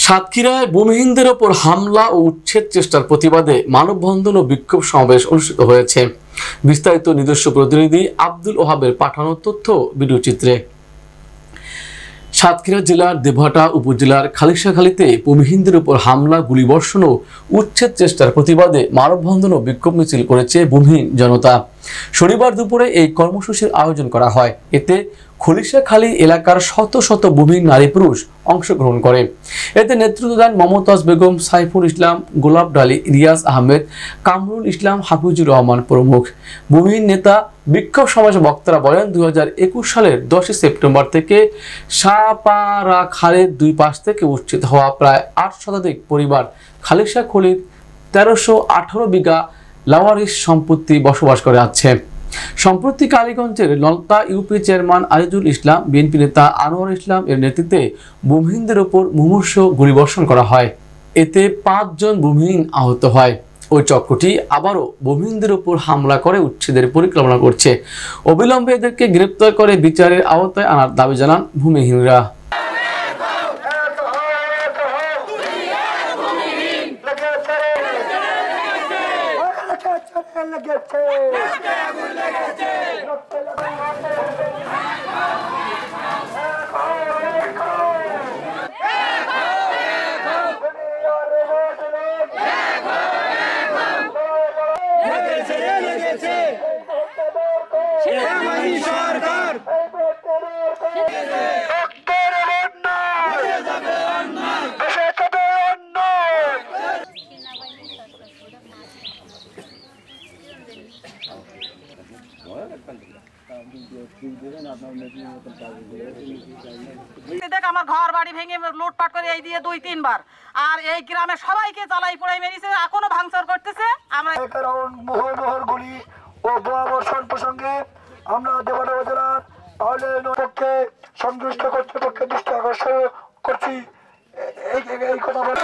সাতক্ষীরায় ভূমিহীনদের ওপর হামলা ও উচ্ছেদ চেষ্টার প্রতিবাদে মানববন্ধন ও বিক্ষোভ সমাবেশ অনুষ্ঠিত হয়েছে। বিস্তারিত নিজস্ব প্রতিনিধি আব্দুল ওহাবের পাঠানো তথ্য ভিডিও চিত্রে। সাতক্ষীরা জেলার দেবহাটা উপজেলার খালিশাখালীতে ভূমিহীনদের উপর হামলা, গুলিবর্ষণ ও উচ্ছেদ চেষ্টার প্রতিবাদে মানববন্ধন ও বিক্ষোভ মিছিল করেছে ভূমিহীন জনতা। শনিবার দুপুরে এই কর্মসূচির আয়োজন করা হয়। এতে খলিশাখালী এলাকার শত শত ভূমিহীন নারী পুরুষ অংশগ্রহণ করে। এতে নেতৃত্ব দেন মমতাজ বেগম, সাইফুল ইসলাম, গোলাপ ডালি, রিয়াজ আহমেদ, কামরুল ইসলাম, হাফিজুর রহমান প্রমুখ। ভূমিহীন নেতা বিক্ষোভ সমাবেশে বক্তারা বলেন, 2021 সালের 10 সেপ্টেম্বর থেকে সাপাড়া খালের দুই পাশ থেকে উচ্ছেদ হওয়া প্রায় 8 শতাধিক পরিবার খালিশাখালীর 1318 বিঘা লাওয়ারিস সম্পত্তি বসবাস করে আছে। সম্প্রতি কালীগঞ্জের Nalta UP chairman Azizul Islam, BNP নেতা আনোয়ার ইসলাম এর নেতৃত্বে ভূমিহীনদের ওপর মুমূর্ষ গুলিবর্ষণ করা হয়। এতে 5 জন ভূমিহীন আহত হয়। ওই চক্রটি আবারও ভূমিহীনদের উপর হামলা করে উচ্ছেদের পরিকল্পনা করছে। অবিলম্বে এদেরকে গ্রেপ্তার করে বিচারের আওতায় আনার দাবি জানান ভূমিহীনরা। আমার ঘর বাড়ি ভেঙে লুটপাট করে এই দিয়ে 2-3 বার, আর এই গ্রামে সবাইকে জ্বালাই পোড়াই মেরেছে, এখনো ভাঙচুর করতেছে। আমরা মোহর গুলি ও বোমা বর্ষণ প্রসঙ্গে আমরা দেবহাটা উপজেলার পক্ষে সংশ্লিষ্ট কর্তৃপক্ষের দৃষ্টি আকর্ষণ করছি। এই কথা বলে